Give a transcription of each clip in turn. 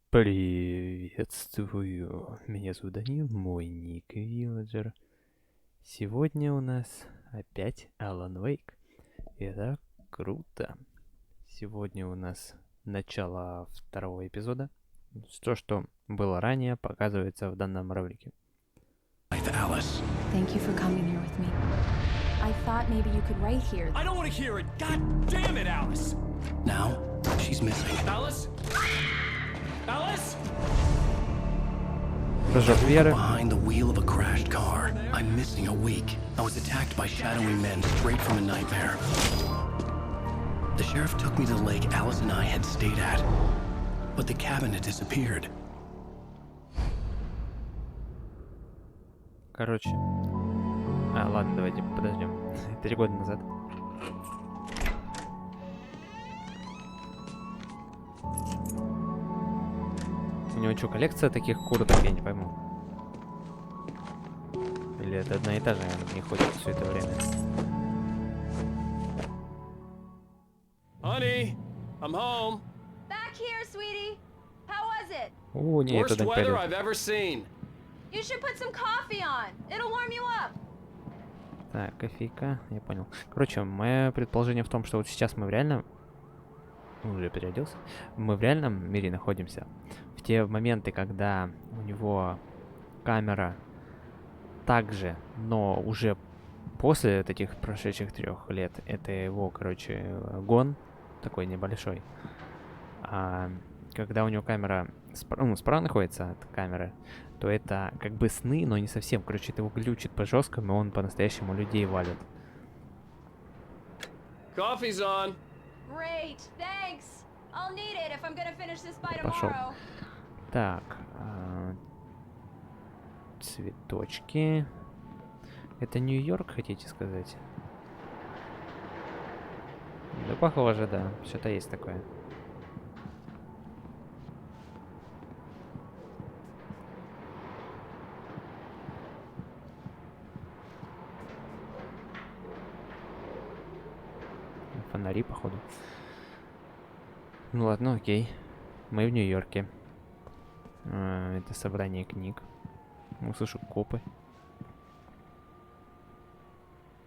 Приветствую, меня зовут Данил, мой ник Вилледжер. Сегодня у нас опять Алан Вейк. Это круто. Сегодня у нас начало второго эпизода. То, что было ранее, показывается в данном ролике. Alice. Thank you for coming here with me. I thought maybe you could write here. I don't want to hear it. God damn it, Alice. Now, she's missing. Alice? Alice? Прыжок веры. Behind the wheel of a crashed car. I'm missing a week. I was attacked by shadowy men straight from a nightmare. The sheriff took me to the lake Alice and I had stayed at. But the cabin had disappeared. Короче. Ладно, давайте подождем. 3 года назад. У него что, коллекция таких курток, я не пойму. Или это одна и та же, он не ходит все это время. Honey, I'm home. Back here, sweetie. How was it? О, не, я Worst туда не weather пойду. I've ever seen. You should put some coffee on. It'll warm you up. Так, кофейка, я понял. Короче, мое предположение в том, что вот сейчас мы в реальном... Уже переоделся. Мы в реальном мире находимся. В те моменты, когда у него камера также, но уже после вот этих прошедших 3 лет, это его, короче, гон такой небольшой. А когда у него камера справа находится от камеры, то это как бы сны, но не совсем. Короче, это его глючит по-жесткому, и он по-настоящему людей валит. Coffee's on. Great, thanks. I'll need it if I'm gonna finish this by Пошел. tomorrow. Так, цветочки. Это Нью-Йорк, хотите сказать? Да, похоже, да. Что-то есть такое. Фонари, походу. Ну ладно, окей. Мы в Нью-Йорке. Это собрание книг. Услышу копы.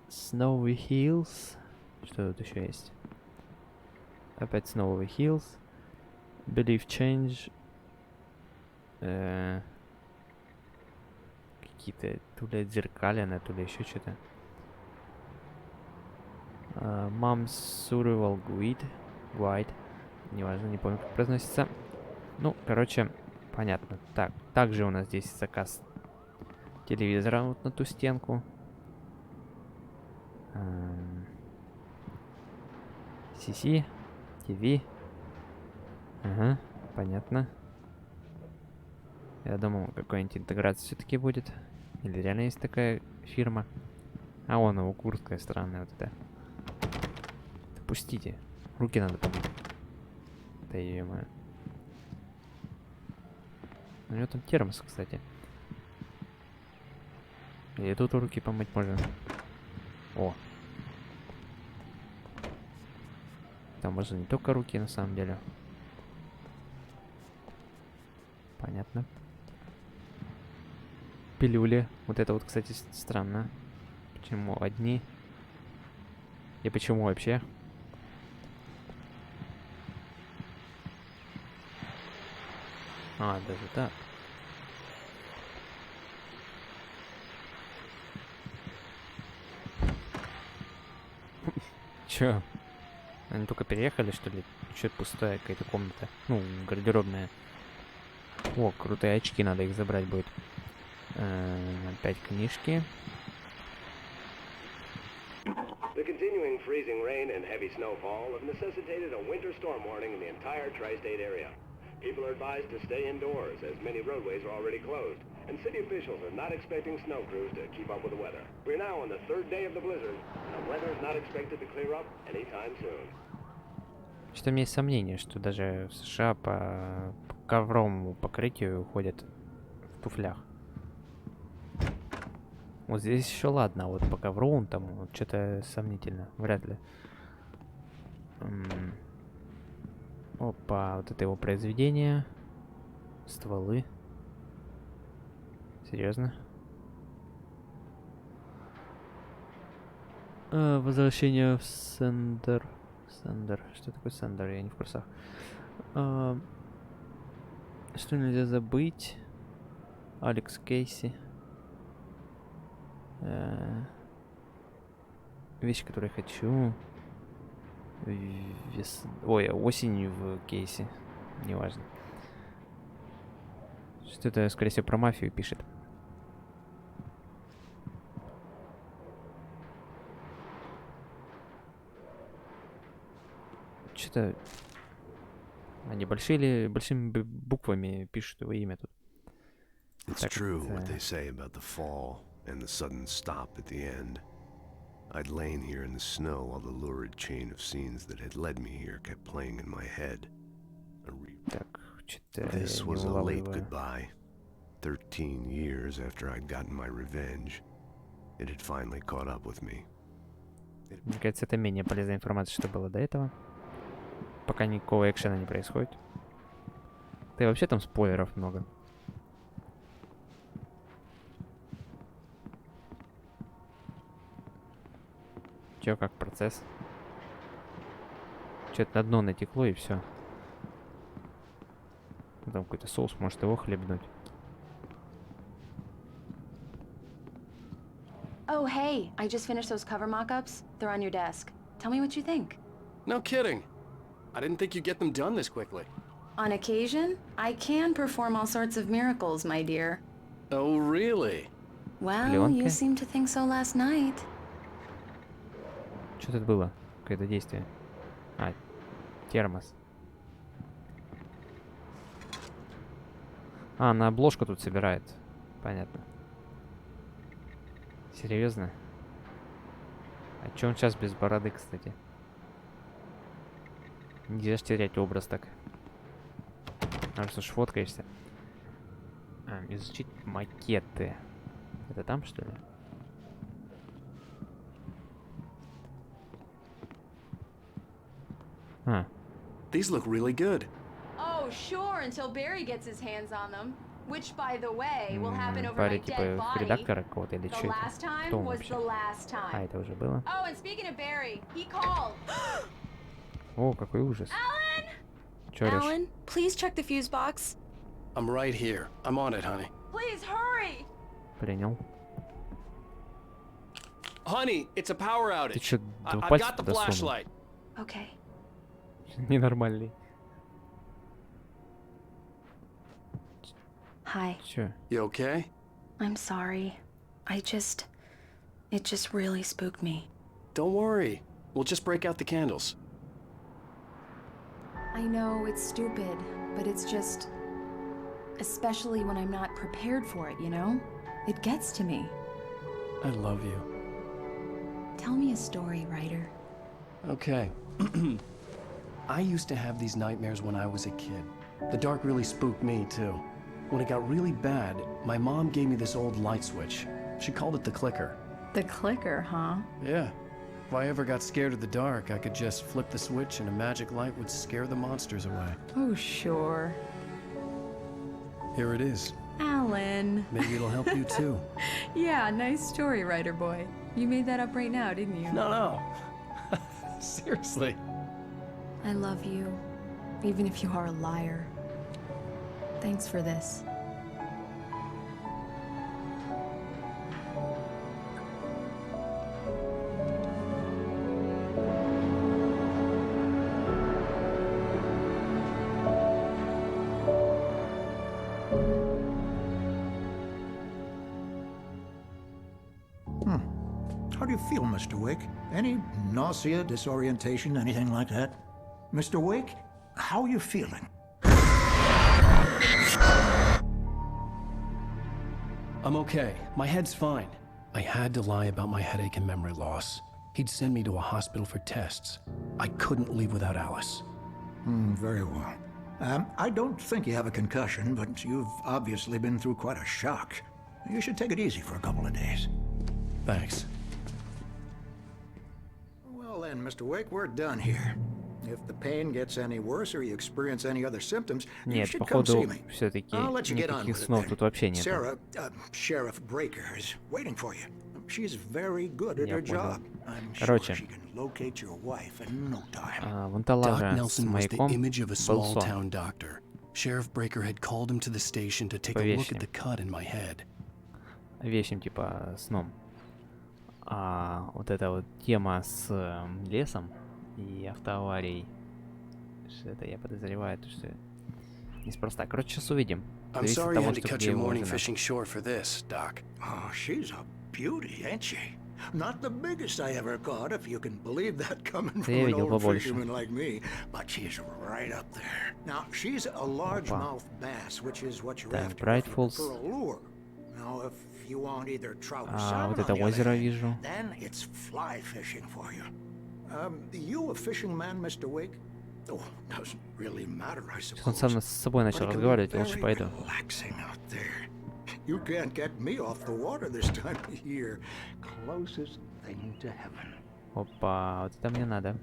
Snowy Hills. Что тут еще есть? Опять Snowy Hills. Believe Change. Какие-то то ли отзеркаленные, то ли еще что-то. Mom's Survival Guide. Неважно, не помню, как произносится. Ну, короче, понятно. Так, также у нас здесь заказ телевизора вот на ту стенку. CC, TV. Ага, понятно. Я думал, какая-нибудь интеграция все-таки будет. Или реально есть такая фирма. А вон его куртка странная вот эта. Пустите. Руки надо помыть. Да ё-моё. У него там термос, кстати. И тут руки помыть можно. О. Там можно не только руки, на самом деле. Понятно. Пилюли. Вот это вот, кстати, странно. Почему одни? И почему вообще? А, даже так. Чё? Они только переехали, что ли? Чё-то пустая какая-то комната. Ну, гардеробная. О, крутые очки, надо их забрать будет. Опять книжки. The continuing freezing rain and heavy snowfall have necessitated a winter storm warning in the entire tri-state area. People are advised to stay indoors, as many roadways are already closed, and city officials are not expecting snow crews to keep up with the weather. We're now on the 3rd day of the blizzard, and the weather is not expected to clear up anytime soon. Что-то у меня есть сомнение, что даже в США по ковровому покрытию ходят в туфлях. Вот здесь еще ладно, а вот по ковру там вот что-то сомнительно, вряд ли. Опа, вот это его произведение. Стволы. Серьезно? Возвращение в Сендер. Сендер. Что такое Сендер? Я не в курсах. Что нельзя забыть? Алекс Кейси. Вещи, которые хочу. Ой, осенью в Кейси. Неважно. Что-то, скорее всего, про мафию пишет. Что-то... Они большими буквами пишут его имя тут. It's true what they say about the fall and the sudden stop at the end. I'd lain here in the snow while the lurid chain of scenes that had led me here kept playing in my head. This was a late goodbye. 13 years after I'd gotten my revenge, it had finally caught up with me. Мне кажется, это менее полезная информация, что было до этого. Пока никакого экшена не происходит. Да и вообще там спойлеров много. Чё, как процесс? Чё-то на дно натекло и все. Там какой-то соус, может его хлебнуть. Oh, hey, I just finished those cover mock-ups. They're on your desk. Tell me what you think. No kidding. I didn't think you'd get them done this quickly. On occasion, I can perform all sorts of miracles, my dear. Oh, really? Well, you seemed to think so last night. Что тут было? Какое-то действие. А, термос. А, на обложку тут собирает. Понятно. Серьезно? А чё он сейчас без бороды, кстати? Нельзя ж терять образ так. Раз уж фоткаешься. А, изучить макеты. Это там, что ли? А. These look really good. Oh, sure, until Barry gets his hands on them. Which, by the way, will happen over Барри my dead типа body. редактора какого-то или The что last это? time Кто он was вообще? the last А, time. это уже было. Oh, and speaking of Barry, he called. О, какой ужас. Alan! Чё орёшь? Alan, please check the fuse box. I'm right here. I'm on it, honey. Please hurry! Принял. Honey, it's a power Ты outage. чё, I've пальцы got the туда сунул? flashlight. Okay. Ненормальный. Hi. Чё? You okay? I'm sorry. It just really spooked me. Don't worry. We'll just break out the candles. I know it's stupid, but it's just... Especially when I'm not prepared for it, you know? It gets to me. I love you. Tell me a story, writer. Okay. I used to have these nightmares when I was a kid. The dark really spooked me, too. When it got really bad, my mom gave me this old light switch. She called it the clicker. The clicker, huh? Yeah. If I ever got scared of the dark, I could just flip the switch and a magic light would scare the monsters away. Oh, sure. Here it is. Alan. Maybe it'll help you, too. Yeah, nice story, writer boy. You made that up right now, didn't you? No. Seriously. I love you, even if you are a liar. Thanks for this. How do you feel, Mr. Wake? Any nausea, disorientation, anything like that? Mr. Wake, how are you feeling? I'm okay. My head's fine. I had to lie about my headache and memory loss. He'd send me to a hospital for tests. I couldn't leave without Alice. Very well. I don't think you have a concussion, but you've obviously been through quite a shock. You should take it easy for a couple of days. Thanks. Well then, Mr. Wake, we're done here. If the pain gets any worse or you experience any other symptoms, you Нет, should come see походу, me. все-таки I'll let you get on никаких with it снов then. тут вообще нет. Sarah, Sheriff Breaker is waiting for you. She's very good at Я her понял. job. I'm sure Короче, she can locate your wife in no time. вон та Doc лажа с Nelson was the маяком image of a был small сон. town doctor. Sheriff Breaker had called him to the station to take a look at the cut in my head. Вещим, типа, сном. А вот эта вот тема с лесом и автоаварией, что это я подозреваю, то что неспроста. Короче, сейчас увидим. I'm Зависит от sorry you того, had to что cut где your его morning жена. fishing short for this, Doc. Oh, she's a beauty, ain't she? Not the biggest I ever caught, if you can believe that coming from я an видел old побольше. fisherman like me, but she's right up there. Now, she's a largemouth bass, which is what you're Так, after Bright if you Falls. prefer a lure. Now, if you want either trout or Вот salmon это on the other озеро hand, вижу. then it's fly fishing for you. You a fishing man, Mr. Wake? Oh, doesn't really matter, I suppose. Он сам с собой начал разговаривать, лучше пойду. Relaxing out there. You can't get me off the water this time of year. Closest thing to heaven. Опа, вот это мне надо.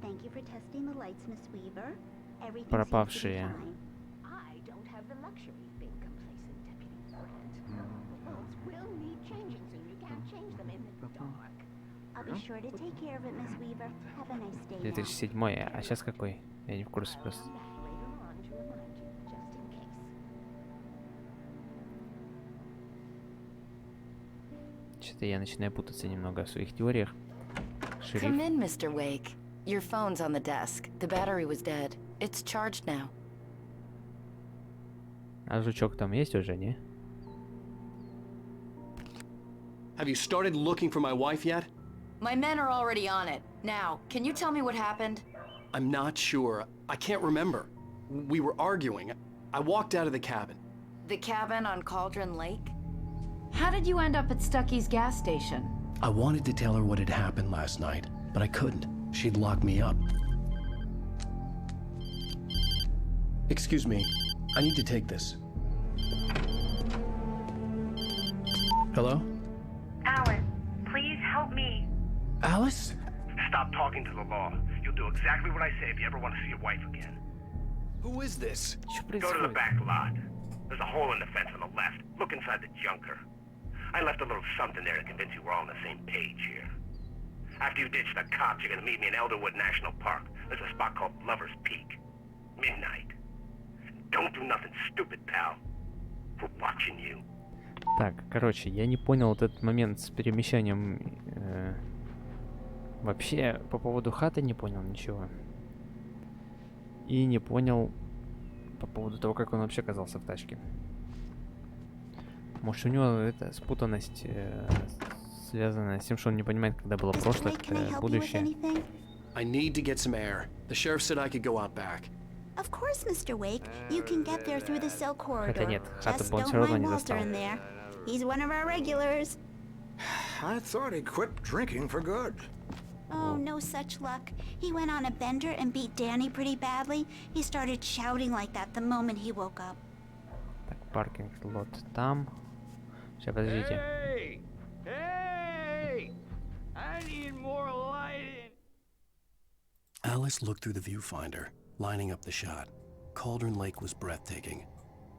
Thank you for testing the lights, Miss Weaver. Everything Пропавшие. seems to be fine. I don't have the luxury of being complacent, Deputy Brent. The walls will need changing soon. You can't change them in the dark. I'll be sure to take care of it, Miss Weaver. Have a nice day. 2007, а сейчас какой? Я не в курсе просто. Back later on to remind you, just in case. Что-то я начинаю путаться немного в своих теориях. Come Шериф. in, Mr. Wake. Your phone's on the desk. The battery was dead. It's charged now. А жучок там есть уже, не? Have you started looking for my wife yet? My men are already on it. Now, can you tell me what happened? I'm not sure. I can't remember. We were arguing. I walked out of the cabin. The cabin on Cauldron Lake? How did you end up at Stucky's gas station? I wanted to tell her what had happened last night, but I couldn't. She'd lock me up. Excuse me. I need to take this. Hello? Alice, please help me. Alice? Stop talking to the law. You'll do exactly what I say if you ever want to see your wife again. Who is this? Что Go to the происходит? back lot. There's a hole in the fence on the left. Look inside the junker. I left a little something there to convince you we're all on the same page here. After you ditch the cops, you're gonna meet me in Elderwood National Park. There's a spot called Lover's Peak. Midnight. Don't do nothing stupid, pal. We're watching you. Так, короче, я не понял вот этот момент с перемещением. Вообще, по поводу хаты не понял ничего. И не понял по поводу того, как он вообще оказался в тачке. Может, у него эта спутанность связана с тем, что он не понимает, когда было Mr. прошлое, Wake, can I когда help you with будущее. anything? I need to get some air. The sheriff said I could go out back. Of course, Mr. Wake. You can get there through the cell corridor. нет, хата Just бы он don't всё равно mind не Walter застал. in there. He's one of our regulars. I thought he quit drinking for good. Oh, no such luck. He went on a bender and beat Danny pretty badly. He started shouting like that the moment he woke up. Так, паркинг лот там. Сейчас, подождите. Hey! Hey! I need more light. Alice looked through the viewfinder, lining up the shot. Cauldron Lake was breathtaking.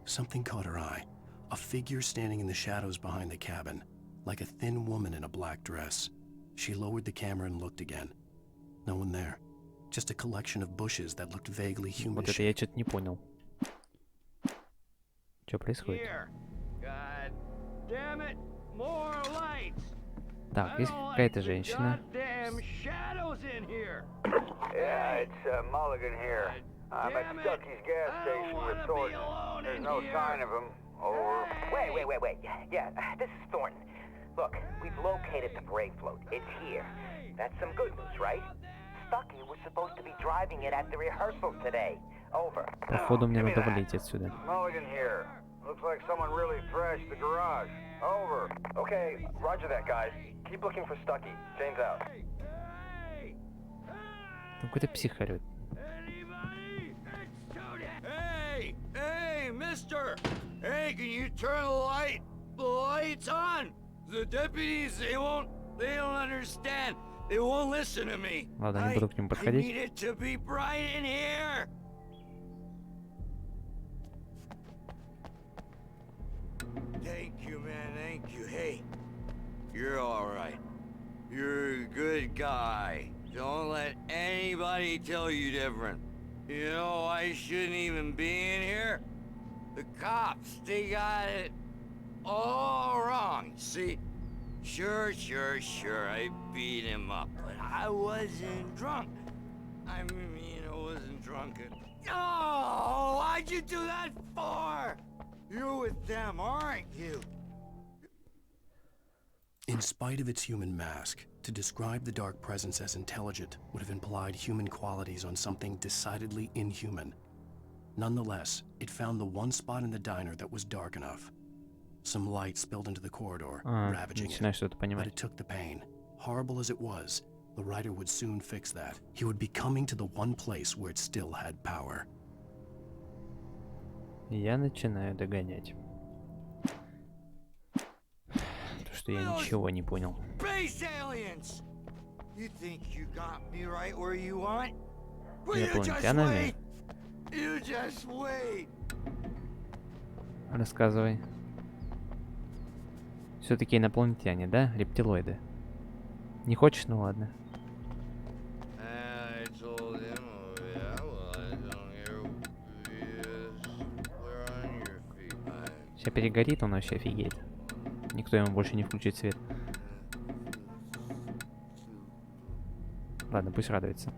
Something caught her eye. A figure standing in the shadows behind the cabin, like a thin woman in a black dress. She lowered the camera and looked again. No one there. Just a collection of bushes that looked vaguely Вот это human. я что-то не понял. Что происходит? Here. God damn it. More lights. Так, есть какая-то женщина. Goddamn shadows in here. Yeah, it's Mulligan here. I'm at Stucky's gas station with Thornton. There's no sign of him. Over. Wait. Yeah, this is Thornton. Look, we've located the brake float. It's here. That's some good news, right? Stucky was supposed to be driving it at the rehearsal today. Over. Походу мне надо валить отсюда. Mulligan here. Looks like someone really thrashed the garage. Over. Okay, roger that, guys. Keep looking for Stucky. James out. Там какой-то псих орёт. Hey, mister! Hey, can you turn the lights on? The deputies, they don't understand. It won't listen to me. Ладно, не буду к нему I подходить. need it to be bright in here. Thank you, man. Thank you. Hey, you're all right. You're a good guy. Don't let anybody tell you different. You know, I shouldn't even be in here. The cops, they got it all wrong. See? Sure, I beat him up, but I wasn't drunk. I mean, I wasn't drunk at... Oh, why'd you do that for? You're with them, aren't you? In spite of its human mask, to describe the dark presence as intelligent would have implied human qualities on something decidedly inhuman. Nonetheless, it found the one spot in the diner that was dark enough. Some light spilled into the corridor, ravaging it, but it took the pain. Horrible as it was, the writer would soon fix that. He would be coming to the one place where it still had power. Я начинаю догонять. То, что я ничего не понял. Space aliens! You think you got me right where you want? Well, you just wait! You just wait! Рассказывай. Все-таки инопланетяне, да? Рептилоиды. Не хочешь? Ну ладно. Сейчас перегорит, он вообще офигеет. Никто ему больше не включит свет. Ладно, пусть радуется.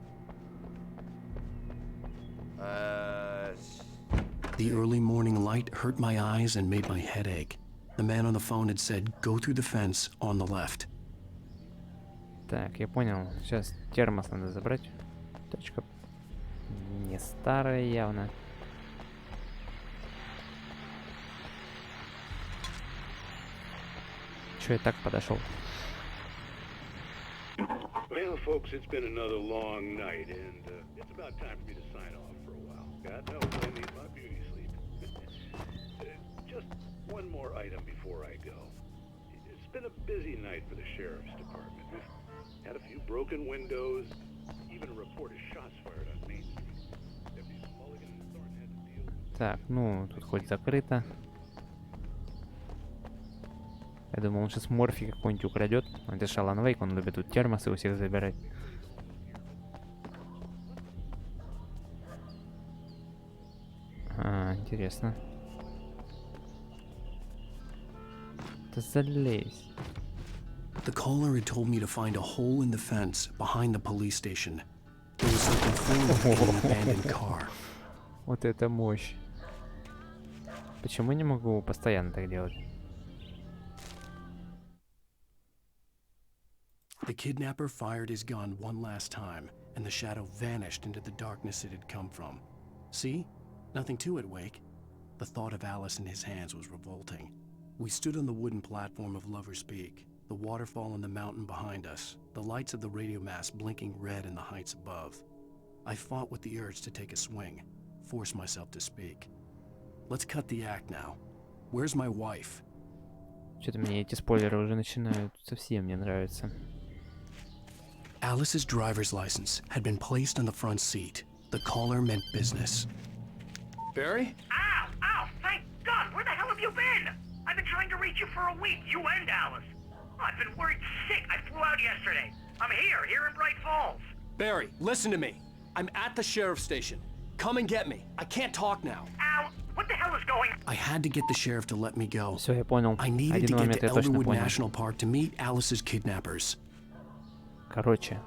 The early morning light hurt my eyes and made my head ache. The man on the phone had said, go through the fence on the left. Так, я понял. Сейчас термос надо забрать. Точка не старая явно. Чё я так подошел? Well, folks, it's been another long night, and it's about time for me to sign off for a while. God knows I need my beauty sleep. Just one more item before I go. It's been a busy night for the sheriff's department. We've had a few broken windows, even a report of shots fired on Main Street. Deputies Mulligan and Thornton had to deal with... Так, ну, тут хоть закрыто. Я думал, он сейчас морфи какой-нибудь украдет. Это же Алан Вейк, он любит тут термосы у всех забирать. Интересно. Да залезь. The caller had told me to find a hole in the fence behind the police station. There was something foreign in an abandoned car. Вот это мощь. Почему не могу постоянно так делать? The kidnapper fired his gun one last time, and the shadow vanished into the darkness it had come from. See? Nothing to it, Wake. The thought of Alice in his hands was revolting. We stood on the wooden platform of Lover's Peak, the waterfall on the mountain behind us, the lights of the radio mast blinking red in the heights above. I fought with the urge to take a swing, force myself to speak. Let's cut the act now. Where's my wife? Что-то мне эти спойлеры уже начинают совсем не нравиться. Alice's driver's license had been placed on the front seat. The caller meant business. Barry? Ow! Ow! Thank God! Where the hell have you been? I've been trying to reach you for a week, you and Alice. I've been worried sick. I flew out yesterday. I'm here in Bright Falls. Barry, listen to me. I'm at the sheriff's station. Come and get me. I can't talk now. Ow! What the hell is going on? I had to get the sheriff to let me go. Всё, я понял. I needed to get to Elderwood National Park to meet Alice's kidnappers. Короче,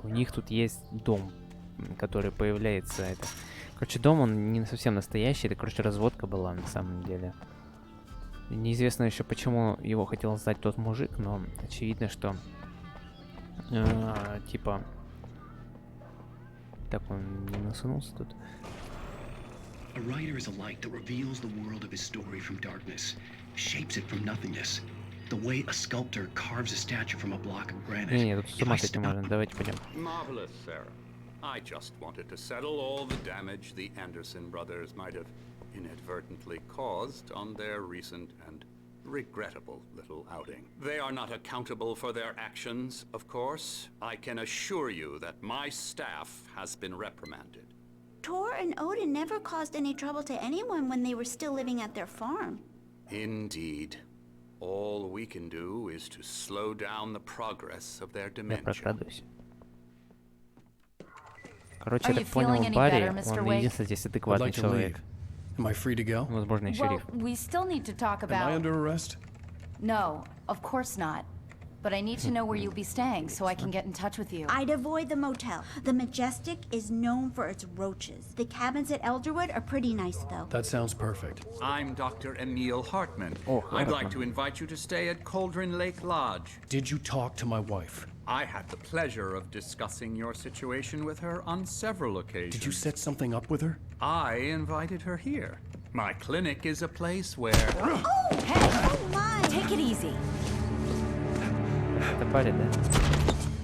у них тут есть дом, который появляется. Короче, дом, он не совсем настоящий. Это, короче, разводка была на самом деле. Неизвестно еще, почему его хотел сдать тот мужик, но очевидно, что типа так он не насунулся тут. A writer is a light that reveals the world of his story from darkness, shapes it from nothingness. The way a sculptor carves a statue from a block of granite. Не, тут с ума сойти можно. Давайте пойдем. Marvelous, Sarah. I just wanted to settle all the damage the Anderson brothers might have inadvertently caused on their recent and regrettable little outing. They are not accountable for their actions, of course. I can assure you that my staff has been reprimanded. Tor and Odin never caused any trouble to anyone when they were still living at their farm. Indeed. All we can do is to slow down the progress of their Я dementia. прокрадусь. Короче, я так понял, Барри, он единственный здесь адекватный человек. Am I free to go? Возможно, и шериф. Well, we still need to talk Am I about... under arrest? No, of course not. But I need to know where you'll be staying so I can get in touch with you. I'd avoid the motel. The Majestic is known for its roaches. The cabins at Elderwood are pretty nice, though. That sounds perfect. I'm Dr. Emil Hartman. I'd like to invite you to stay at Cauldron Lake Lodge. Did you talk to my wife? I had the pleasure of discussing your situation with her on several occasions. Did you set something up with her? I invited her here. My clinic is a place where... Oh, hey! Oh, my! Take it easy. Это Барри, да?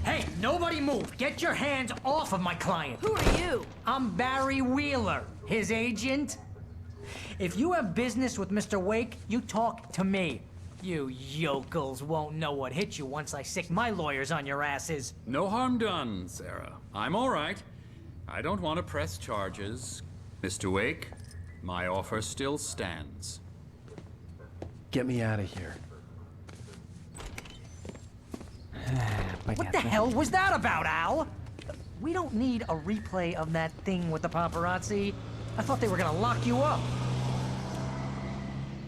Hey, nobody move! Get your hands off of my client! Who are you? I'm Barry Wheeler, his agent. If you have business with Mr. Wake, you talk to me. You yokels won't know what hit you once I sick my lawyers on your asses. No harm done, Sarah. I'm all right. I don't want to press charges. Mr. Wake, my offer still stands. Get me out of here. What the hell was that about, Al? We don't need a replay of that thing with the paparazzi. I thought they were gonna lock you up.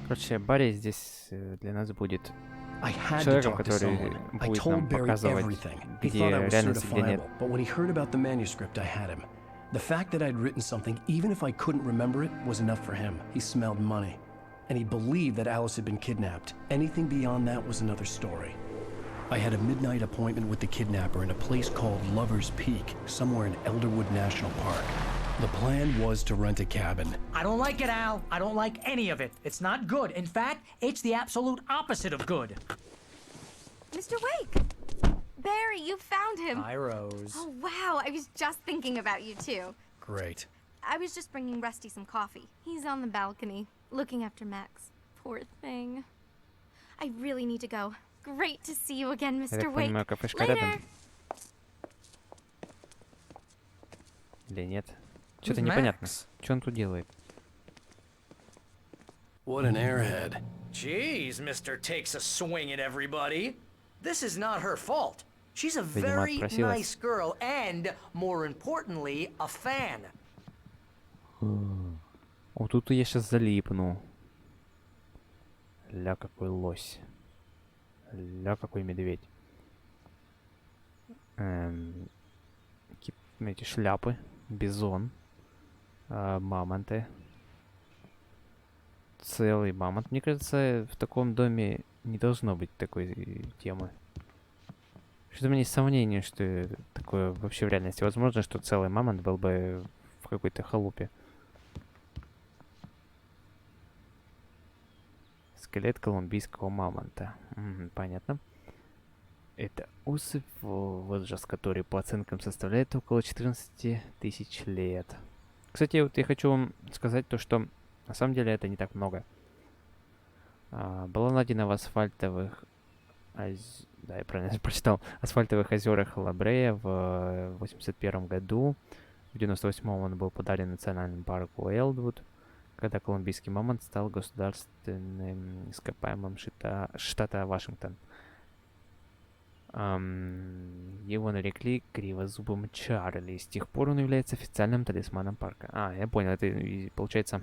Короче, Барри здесь для нас будет I had to человеком, talk to который someone. I будет told нам Barry показывать, everything. He где thought I was реальность, где нет. certifiable, but when he heard about the manuscript, I had him. The fact that I'd written something, even if I couldn't remember it, was enough for him. He smelled money. And he believed that Alice had been kidnapped. Anything beyond that was another story. I had a midnight appointment with the kidnapper in a place called Lover's Peak, somewhere in Elderwood National Park. The plan was to rent a cabin. I don't like it, Al. I don't like any of it. It's not good. In fact, it's the absolute opposite of good. Mr. Wake! Barry, you found him! Hi, Rose. Oh, wow. I was just thinking about you, too. Great. I was just bringing Rusty some coffee. He's on the balcony, looking after Max. Poor thing. I really need to go. Great to see you again, Я Mr. так Wake. понимаю, кафешка Later. рядом. Или нет? Что-то Who's непонятно. Max? Что он тут делает? What an airhead. Jeez, Mr. Takes a swing at everybody. This is not her fault. She's a Видимо, very отпросилась. nice girl and, more importantly, a fan. О, тут я сейчас залипну. Ля, какой лось. Ля, какой медведь. Эти шляпы. Бизон. Мамонты. Целый мамонт. Мне кажется, в таком доме не должно быть такой темы. Что-то у меня есть сомнение, что такое вообще в реальности возможно, что целый мамонт был бы в какой-то халупе. Скелет колумбийского мамонта. Понятно. Это особь, возраст которой по оценкам составляет около 14 тысяч лет. Кстати, вот я хочу вам сказать то, что на самом деле это не так много. Была найдена в асфальтовых... Да, я правильно прочитал. Асфальтовых озерах Лабрея в 81 году. В 98-м он был подарен национальному парку Элдвуд, когда колумбийский мамонт стал государственным ископаемым штата Вашингтон. Его нарекли кривозубым Чарли. И с тех пор он является официальным талисманом парка. Я понял. Это получается...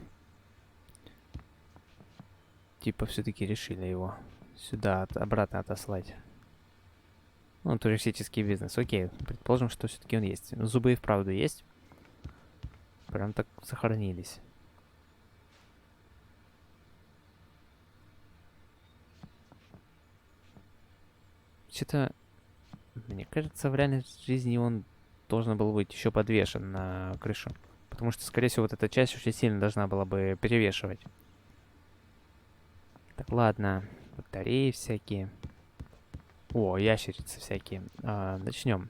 Типа все-таки решили его сюда обратно отослать. Ну, туристический бизнес. Окей, предположим, что все-таки он есть. Зубы и вправду есть. Прям так сохранились. Что-то, мне кажется, в реальной жизни он должен был быть еще подвешен на крышу. Потому что, скорее всего, вот эта часть очень сильно должна была бы перевешивать. Так, ладно. Батареи всякие. О, ящерицы всякие. Начнем.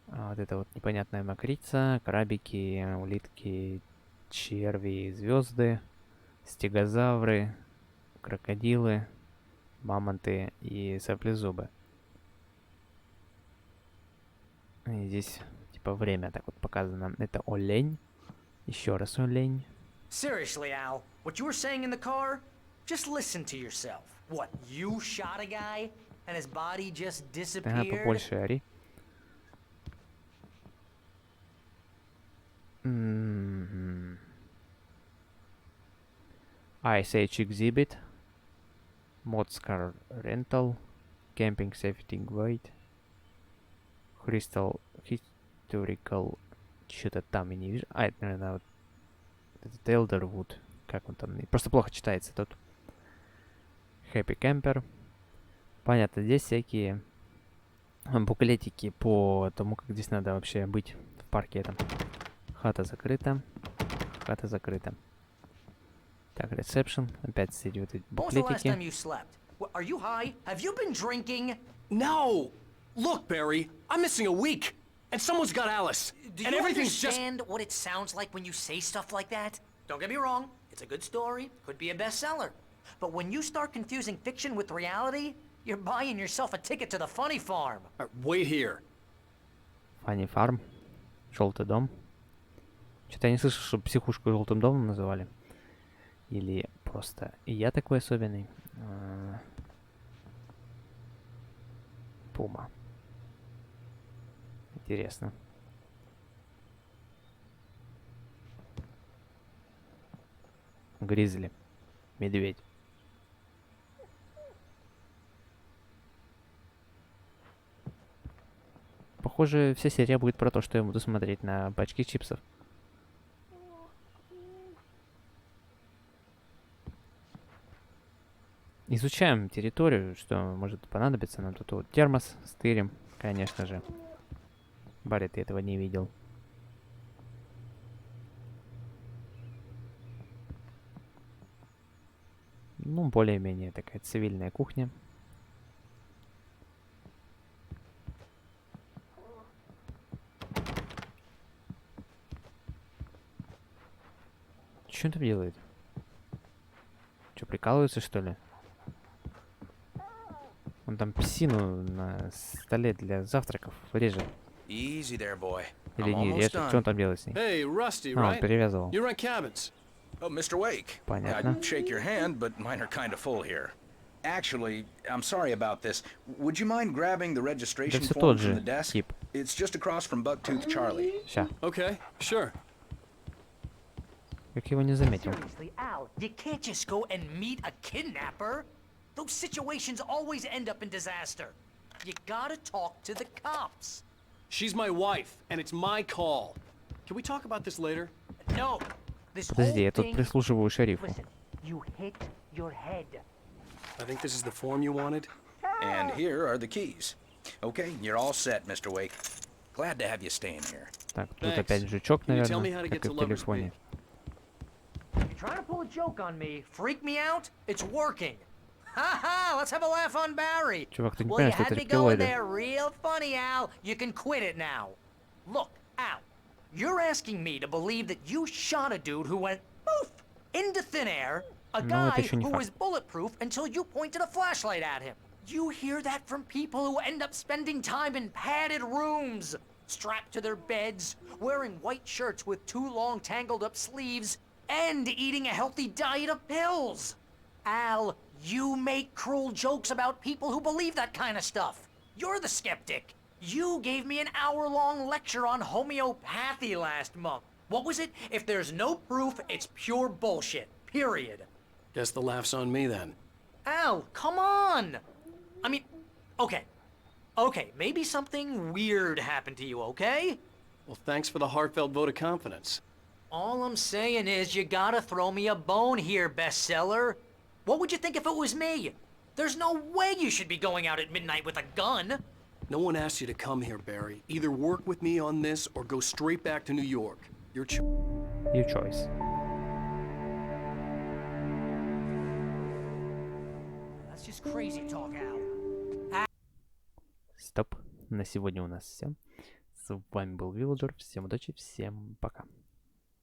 Вот это вот непонятная мокрица, крабики, улитки, черви, звезды, стегозавры, крокодилы, мамонты и саблезубы. И здесь типа время так вот показано. Это олень. Еще раз олень. Seriously, Al, what you were saying in the car? Just listen to yourself. What, you shot a guy and his body just Да, disappeared? побольше ори. Ice Age Exhibit. Mods Car Rental. Camping Safety Guide. Historical. Что-то там я не вижу. А, это, наверное, вот этот Elderwood. Как он там? Просто плохо читается тут. Happy Camper. Понятно, здесь всякие буклетики по тому, как здесь надо вообще быть в парке этом. Хата закрыта. Хата закрыта. Так, ресепшн. Опять все эти вот эти буклетики. Are you high? Have you been drinking? No! Look, Barry, I'm missing a week, and someone's got Alice. Do and you everything's just... understand what it sounds like when you say stuff like that? Don't get me wrong, it's a good story, could be a bestseller. But when you start confusing fiction with reality, you're buying yourself a ticket to the funny farm. Wait here. Funny Farm. Желтый дом. Что-то я не слышал, чтобы психушку желтым домом называли. Или просто я такой особенный. Пума. Интересно. Гризли. Медведь. Похоже, вся серия будет про то, что я буду смотреть на пачки чипсов. Изучаем территорию, что может понадобиться нам. Тут вот термос стырим, конечно же. Барри, ты этого не видел. Ну, более-менее такая цивильная кухня. Что он там делает? Что, прикалывается, что ли? Он там псину на столе для завтраков режет. Easy there, boy. Или не режет. Что он там делает с ней? Hey, Rusty, А, он right? перевязывал. You rent cabins. Oh, Mr. Wake. Понятно. I'd shake your hand, but mine are kind of full here. Actually, I'm sorry about this. Would you mind grabbing the registration всё form тот from же the desk? тип. It's just across from Bucktooth Charlie. Ща. Okay, sure. Как его не заметил. Seriously, Al, you can't just go and meet a kidnapper. Those situations always end up in disaster. You gotta talk to the cops. She's my wife, and it's my call. Can we talk about this later? No. This Подожди, я whole тут thing... прислуживаю шерифу. Listen, you hit your head. I think this is the form you wanted. And here are the keys. Okay, you're all set, Mr. Wake. Glad to have you staying here. Так, тут опять жучок, наверное, как и в телефоне. You're trying to pull a joke on me, freak me out? It's working. Ha ha! Let's have a laugh on Barry. Чувак, ты не Well, you понимаешь, что had это me going рептилоиды. there real funny, Al. You can quit it now. Look, Al, you're asking me to believe that you shot a dude who went poof into thin air, a Ну, это guy еще не who факт. was bulletproof until you pointed a flashlight at him. You hear that from people who end up spending time in padded rooms, strapped to their beds, wearing white shirts with too long tangled up sleeves, and eating a healthy diet of pills. Al, you make cruel jokes about people who believe that kind of stuff. You're the skeptic. You gave me an hour-long lecture on homeopathy last month. What was it? If there's no proof, it's pure bullshit. Period. Guess the laugh's on me then. Al, come on! I mean, okay. Okay, maybe something weird happened to you, okay? Well, thanks for the heartfelt vote of confidence. All I'm saying is you gotta throw me a bone here, bestseller. What would you think if it was me? There's no way you should be going out at midnight with a gun. No one asked you to come here, Barry. Either work with me on this or go straight back to New York. Your choice. That's just crazy talk, Al. Стоп. На сегодня у нас все. С вами был Вилладжер. Всем удачи, всем пока.